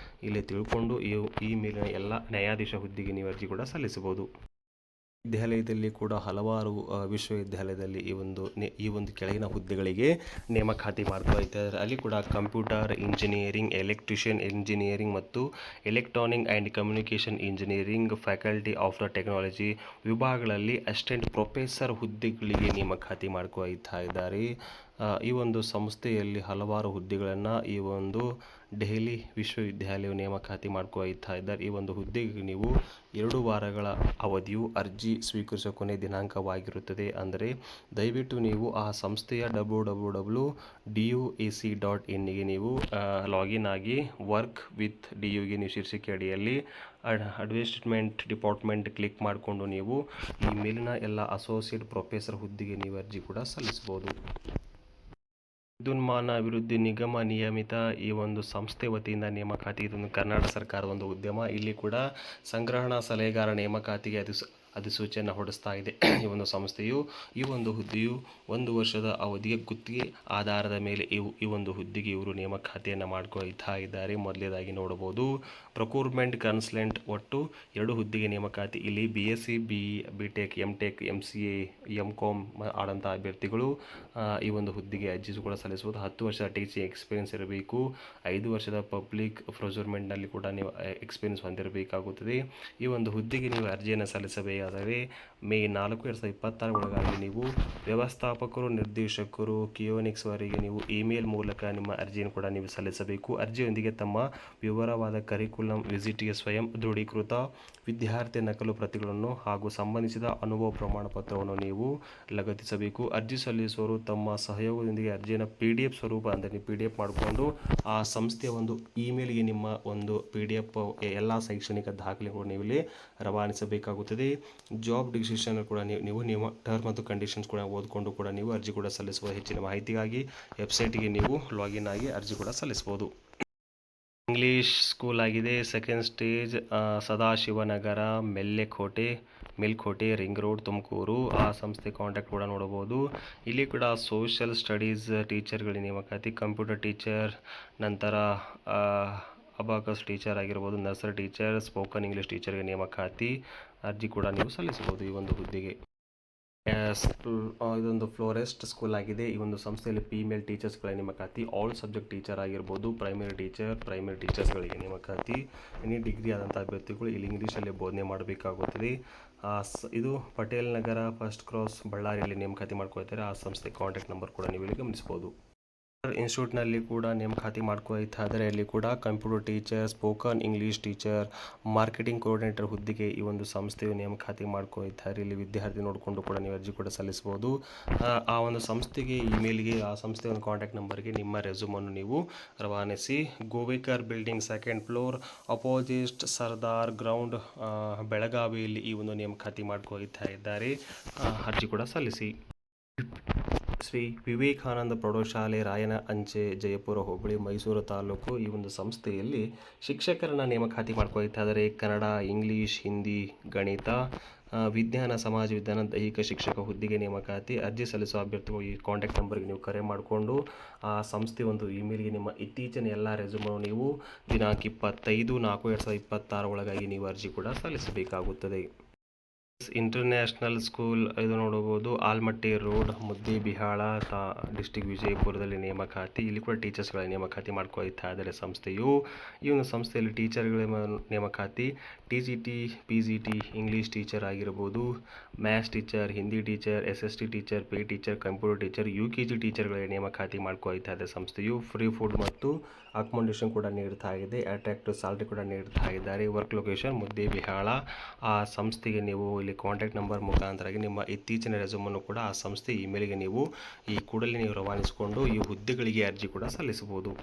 ಇಲ್ಲಿ ತಿಳ್ಕೊಂಡು ಈ ಮೇಲಿನ ಎಲ್ಲ ನ್ಯಾಯಾಧೀಶ ಹುದ್ದೆಗೆ ನೀವು ಅರ್ಜಿ ಕೂಡ ಸಲ್ಲಿಸಬಹುದು. ವಿದ್ಯಾಲಯದಲ್ಲಿ ಕೂಡ ಹಲವಾರು ವಿಶ್ವವಿದ್ಯಾಲಯದಲ್ಲಿ ಈ ಒಂದು ಕೆಳಗಿನ ಹುದ್ದೆಗಳಿಗೆ ನೇಮಕಾತಿ ಮಾಡ್ಕೊಳ್ತಾ ಇದ್ದಾರೆ. ಅಲ್ಲಿ ಕೂಡ ಕಂಪ್ಯೂಟರ್ ಇಂಜಿನಿಯರಿಂಗ್, ಎಲೆಕ್ಟ್ರಿಷಿಯನ್ ಇಂಜಿನಿಯರಿಂಗ್ ಮತ್ತು electronic and communication engineering, faculty of the technology ವಿಭಾಗಗಳಲ್ಲಿ ಅಸಿಸ್ಟೆಂಟ್ ಪ್ರೊಫೆಸರ್ ಹುದ್ದೆಗಳಿಗೆ ನೇಮಕಾತಿ ಮಾಡ್ಕೊಳ್ತಾ ಇದ್ದಾರೆ. ಈ ಒಂದು ಸಂಸ್ಥೆಯಲ್ಲಿ ಹಲವಾರು ಹುದ್ದೆಗಳನ್ನು ಈ ಒಂದು ದೆಹಲಿ ವಿಶ್ವವಿದ್ಯಾಲಯವು ನೇಮಕಾತಿ ಮಾಡ್ಕೊಳ್ತಾ ಇದ್ದಾರೆ. ಈ ಒಂದು ಹುದ್ದೆಗೆ ನೀವು 2 ವಾರಗಳ ಅವಧಿಯು ಅರ್ಜಿ ಸ್ವೀಕರಿಸುವ ಕೊನೆ ದಿನಾಂಕವಾಗಿರುತ್ತದೆ. ಅಂದರೆ ದಯವಿಟ್ಟು ನೀವು ಆ ಸಂಸ್ಥೆಯ www.duac.in ಗೆ ನೀವು ಲಾಗಿನ್ ಆಗಿ ವರ್ಕ್ ವಿತ್ DUಗೆ ನೀವು ಶೀರ್ಷಿಕೆ ಅಡಿಯಲ್ಲಿ ಅಡ್ಮಿನಿಸ್ಟ್ರೇಷನ್ ಡಿಪಾರ್ಟ್ಮೆಂಟ್ ಕ್ಲಿಕ್ ಮಾಡಿಕೊಂಡು ನೀವು ಈ ಮೇಲಿನ ಎಲ್ಲ ಅಸೋಸಿಯೇಟ್ ಪ್ರೊಫೆಸರ್ ಹುದ್ದೆಗೆ ನೀವು ಅರ್ಜಿ ಕೂಡ ಸಲ್ಲಿಸಬಹುದು. ವಿದ್ಯುನ್ಮಾನ ಅಭಿವೃದ್ಧಿ ನಿಗಮ ನಿಯಮಿತ ಈ ಒಂದು ಸಂಸ್ಥೆ ವತಿಯಿಂದ ನೇಮಕಾತಿ. ಇದೊಂದು ಕರ್ನಾಟಕ ಸರ್ಕಾರದ ಒಂದು ಉದ್ಯಮ. ಇಲ್ಲಿ ಕೂಡ ಸಂಗ್ರಹಣಾ ಸಲಹೆಗಾರ ನೇಮಕಾತಿಗೆ ಅಧಿಸೂಚನೆ ಹೊರಡಿಸ್ತಾ ಇದೆ. ಈ ಒಂದು ಸಂಸ್ಥೆಯು ಈ ಒಂದು ಹುದ್ದೆಯು 1 ವರ್ಷದ ಅವಧಿಗೆ ಗುತ್ತಿಗೆ ಆಧಾರದ ಮೇಲೆ ಈ ಒಂದು ಹುದ್ದೆಗೆ ಇವರು ನೇಮಕಾತಿಯನ್ನು ಮಾಡ್ಕೊಳ್ತಾ ಇದ್ದಾರೆ. ಮೊದಲನೇದಾಗಿ ನೋಡಬಹುದು ಪ್ರೊಕ್ಯೂರ್ಮೆಂಟ್ ಕನ್ಸಲ್ಟೆಂಟ್, ಒಟ್ಟು 2 ಹುದ್ದೆಗೆ ನೇಮಕಾತಿ. ಇಲ್ಲಿ BSc, BE, BTech, MTech, MCA, MCom ಆದಂಥ ಅಭ್ಯರ್ಥಿಗಳು ಈ ಒಂದು ಹುದ್ದೆಗೆ ಅರ್ಜಿ ಕೂಡ ಸಲ್ಲಿಸಬಹುದು. 10 ವರ್ಷದ ಟೀಚಿಂಗ್ ಎಕ್ಸ್ಪೀರಿಯನ್ಸ್ ಇರಬೇಕು. 5 ವರ್ಷದ ಪಬ್ಲಿಕ್ ಪ್ರೊಕ್ಯೂರ್ಮೆಂಟ್ನಲ್ಲಿ ಕೂಡ ನೀವು ಎಕ್ಸ್ಪೀರಿಯನ್ಸ್ ಹೊಂದಿರಬೇಕಾಗುತ್ತದೆ. ಈ ಒಂದು ಹುದ್ದೆಗೆ ನೀವು ಅರ್ಜಿಯನ್ನು ಸಲ್ಲಿಸಬೇಕಾದರೆ ಆದರೆ ಮೇ 4, 2026 ಒಳಗಾಗಿ ನೀವು ವ್ಯವಸ್ಥಾಪಕರು, ನಿರ್ದೇಶಕರು, ಕಿಯೋನಿಕ್ಸ್ವರೆಗೆ ನೀವು ಇಮೇಲ್ ಮೂಲಕ ನಿಮ್ಮ ಅರ್ಜಿಯನ್ನು ಕೂಡ ನೀವು ಸಲ್ಲಿಸಬೇಕು. ಅರ್ಜಿಯೊಂದಿಗೆ ತಮ್ಮ ವಿವರವಾದ ಕರಿಕ್ಯುಲಮ್ ವಿಸಿಟ್ಗೆ ಸ್ವಯಂ ದೃಢೀಕೃತ ವಿದ್ಯಾರ್ಥಿ ನಕಲು ಪ್ರತಿಗಳನ್ನು ಹಾಗೂ ಸಂಬಂಧಿಸಿದ ಅನುಭವ ಪ್ರಮಾಣ ಪತ್ರವನ್ನು ನೀವು ಲಗತ್ತಿಸಬೇಕು. ಅರ್ಜಿ ಸಲ್ಲಿಸುವವರು ತಮ್ಮ ಸಹಯೋಗದೊಂದಿಗೆ ಅರ್ಜಿಯನ್ನು PDF ಸ್ವರೂಪ ಅಂದರೆ PDF ಮಾಡಿಕೊಂಡು ಆ ಸಂಸ್ಥೆಯ ಒಂದು ಇಮೇಲ್ಗೆ ನಿಮ್ಮ ಒಂದು PDF ಎಲ್ಲ ಶೈಕ್ಷಣಿಕ ದಾಖಲೆಗಳು ನೀವು ಇಲ್ಲಿ ರವಾನಿಸಬೇಕಾಗುತ್ತದೆ. ಜಾಬ್ ಡಿಸ್ಕ್ರಿಪ್ಷನ್ ಕೂಡ ನೀವು ಟರ್ಮ್ ಮತ್ತು ಕಂಡೀಷನ್ಸ್ ಕೂಡ ಓದಿಕೊಂಡು ಕೂಡ ನೀವು ಅರ್ಜಿ ಕೂಡ ಸಲ್ಲಿಸುವ ಹೆಚ್ಚಿನ ಮಾಹಿತಿಗಾಗಿ ವೆಬ್ಸೈಟ್ಗೆ ನೀವು ಲಾಗಿನ್ ಆಗಿ ಅರ್ಜಿ ಕೂಡ ಸಲ್ಲಿಸ್ಬೋದು. ಇಂಗ್ಲೀಷ್ ಸ್ಕೂಲ್ ಆಗಿದೆ. Second stage Sadashivanagar, Melkote, ring road, Tumakuru. ಆ ಸಂಸ್ಥೆ ಕಾಂಟ್ಯಾಕ್ಟ್ ಕೂಡ ನೋಡಬಹುದು. ಇಲ್ಲಿ ಕೂಡ ಸೋಷಿಯಲ್ ಸ್ಟಡೀಸ್ ಟೀಚರ್ಗಳ ನೇಮಕಾತಿ, ಕಂಪ್ಯೂಟರ್ ಟೀಚರ್, ನಂತರ ಅಬಾಕಸ್ ಟೀಚರ್ ಆಗಿರ್ಬೋದು, ನರ್ಸರಿ ಟೀಚರ್, ಸ್ಪೋಕನ್ ಇಂಗ್ಲೀಷ್ ಟೀಚರ್ಗೆ ನೇಮಕಾತಿ. ಅರ್ಜಿ ಕೂಡ ನೀವು ಸಲ್ಲಿಸಬಹುದು ಈ ಒಂದು ಹುದ್ದೆಗೆ. ಇದೊಂದು ಫ್ಲೋರೆಸ್ಟ್ ಸ್ಕೂಲ್ ಆಗಿದೆ. ಈ ಒಂದು ಸಂಸ್ಥೆಯಲ್ಲಿ ಫೀಮೇಲ್ ಟೀಚರ್ಸ್ಗಳ ನೇಮಕಾತಿ, ಆಲ್ ಸಬ್ಜೆಕ್ಟ್ ಟೀಚರ್ ಆಗಿರ್ಬೋದು, ಪ್ರೈಮರಿ ಟೀಚರ್ಸ್ಗಳಿಗೆ ನೇಮಕಾತಿ. ಎನಿ ಡಿಗ್ರಿ ಆದಂಥ ಅಭ್ಯರ್ಥಿಗಳು ಇಲ್ಲಿ ಇಂಗ್ಲೀಷಲ್ಲಿ ಬೋಧನೆ ಮಾಡಬೇಕಾಗುತ್ತದೆ. ಇದು ಪಟೇಲ್ ನಗರ, ಫಸ್ಟ್ ಕ್ರಾಸ್, ಬಳ್ಳಾರಿಯಲ್ಲಿ ನೇಮಕಾತಿ ಮಾಡ್ಕೊಳ್ತಾರೆ. ಆ ಸಂಸ್ಥೆ ಕಾಂಟ್ಯಾಕ್ಟ್ ನಂಬರ್ ಕೂಡ ನೀವು ಇಲ್ಲಿ ಗಮನಿಸಬಹುದು. ಇನ್ಸ್ಟಿಟ್ಯೂಟ್ನಲ್ಲಿ ಕೂಡ ನೇಮಕಾತಿ ಮಾಡ್ಕೊಳ್ತಾ ಇದ್ದಾರೆ. ಅಲ್ಲಿ ಕೂಡ computer teacher, spoken English teacher, marketing coordinator ಹುದ್ದೆಗೆ ಈ ಒಂದು ಸಂಸ್ಥೆಯು ನೇಮಕಾತಿ ಮಾಡ್ಕೊಳ್ತಾರೆ. ಇಲ್ಲಿ ವಿದ್ಯಾರ್ಥಿ ನೋಡಿಕೊಂಡು ಕೂಡ ನೀವು ಅರ್ಜಿ ಕೂಡ ಸಲ್ಲಿಸಬಹುದು. ಆ ಒಂದು ಸಂಸ್ಥೆಗೆ ಇಮೇಲ್ಗೆ ಆ ಸಂಸ್ಥೆಯ ಒಂದು ಕಾಂಟ್ಯಾಕ್ಟ್ ನಂಬರ್ಗೆ ನಿಮ್ಮ ರೆಸ್ಯೂಮನ್ನು ನೀವು ರವಾನಿಸಿ. Govekar building, second floor, opposite Sardar ground, ಬೆಳಗಾವಿಯಲ್ಲಿ ಈ ಒಂದು ನೇಮಕಾತಿ ಮಾಡ್ಕೊಳ್ತಾ ಇದ್ದಾರೆ. ಅರ್ಜಿ ಕೂಡ ಸಲ್ಲಿಸಿ. ಶ್ರೀ ವಿವೇಕಾನಂದ ಪ್ರೌಢಶಾಲೆ, ರಾಯನ ಅಂಚೆ, ಜಯಪುರ ಹೋಬಳಿ, ಮೈಸೂರು ತಾಲೂಕು. ಈ ಒಂದು ಸಂಸ್ಥೆಯಲ್ಲಿ ಶಿಕ್ಷಕರನ್ನ ನೇಮಕಾತಿ ಮಾಡ್ಕೊಳ್ತಾ ಇದ್ದಾರೆ. ಕನ್ನಡ, ಇಂಗ್ಲೀಷ್, ಹಿಂದಿ, ಗಣಿತ, ವಿಜ್ಞಾನ, ಸಮಾಜ ವಿಜ್ಞಾನ, ದೈಹಿಕ ಶಿಕ್ಷಕ ಹುದ್ದೆಗೆ ನೇಮಕಾತಿ. ಅರ್ಜಿ ಸಲ್ಲಿಸುವ ಅಭ್ಯರ್ಥಿಗಳು ಈ ಕಾಂಟ್ಯಾಕ್ಟ್ ನಂಬರ್ಗೆ ನೀವು ಕರೆ ಮಾಡಿಕೊಂಡು ಆ ಸಂಸ್ಥೆ ಒಂದು ಇಮೇಲ್ಗೆ ನಿಮ್ಮ ಇತ್ತೀಚಿನ ಎಲ್ಲ ರೆಸ್ಯೂಮನ್ನು ನೀವು ದಿನಾಂಕ 25/4/2026 ಒಳಗಾಗಿ ನೀವು ಅರ್ಜಿ ಕೂಡ ಸಲ್ಲಿಸಬೇಕಾಗುತ್ತದೆ. ಇಂಟರ್ನ್ಯಾಷನಲ್ ಸ್ಕೂಲ್ ಇದು ನೋಡಬಹುದು. ಆಲ್ಮಟ್ಟಿ ರೋಡ್, ಮುದ್ದೇಬಿಹಾಳ, ಡಿಸ್ಟಿಕ್ ವಿಜಯಪುರದಲ್ಲಿ ನೇಮಕಾತಿ. ಇಲ್ಲಿ ಕೂಡ ಟೀಚರ್ಸ್ಗಳ ನೇಮಕಾತಿ ಮಾಡ್ಕೊಳ್ತಾ ಇದ್ದಾರೆ ಸಂಸ್ಥೆಯು. ಈ ಒಂದು ಸಂಸ್ಥೆಯಲ್ಲಿ ಟೀಚರ್ಗಳ ನೇಮಕಾತಿ TGT, PGT, ಇಂಗ್ಲೀಷ್ ಟೀಚರ್ ಆಗಿರ್ಬೋದು, maths teacher, Hindi teacher, SST teacher, pay teacher, computer teacher, UKG ಟೀಚರ್ಗಳ ನೇಮಕಾತಿ ಮಾಡ್ಕೊಳ್ತಾ ಇದೆ ಸಂಸ್ಥೆಯು. ಫ್ರೀ ಫುಡ್ ಮತ್ತು ಅಕಾಮಡೇಷನ್ ಕೂಡ ನೀಡ್ತಾ ಇದೆ. ಅಟ್ರಾಕ್ಟಿವ್ ಸ್ಯಾಲರಿ ಕೂಡ ನೀಡ್ತಾ ಇದ್ದಾರೆ. Work location Muddebihal. ಆ ಸಂಸ್ಥೆಗೆ ನೀವು ಇಲ್ಲಿ ಕಾಂಟ್ಯಾಕ್ಟ್ ನಂಬರ್ ಮುಖಾಂತರಾಗಿ ನಿಮ್ಮ ಇತ್ತೀಚಿನ ರೆಸ್ಯೂಮನ್ನು ಕೂಡ ಆ ಸಂಸ್ಥೆ ಇಮೇಲ್ಗೆ ನೀವು ಈ ಕೂಡಲೇ ನೀವು ರವಾನಿಸಿಕೊಂಡು ಈ ಹುದ್ದೆಗಳಿಗೆ ಅರ್ಜಿ ಕೂಡ ಸಲ್ಲಿಸಬಹುದು.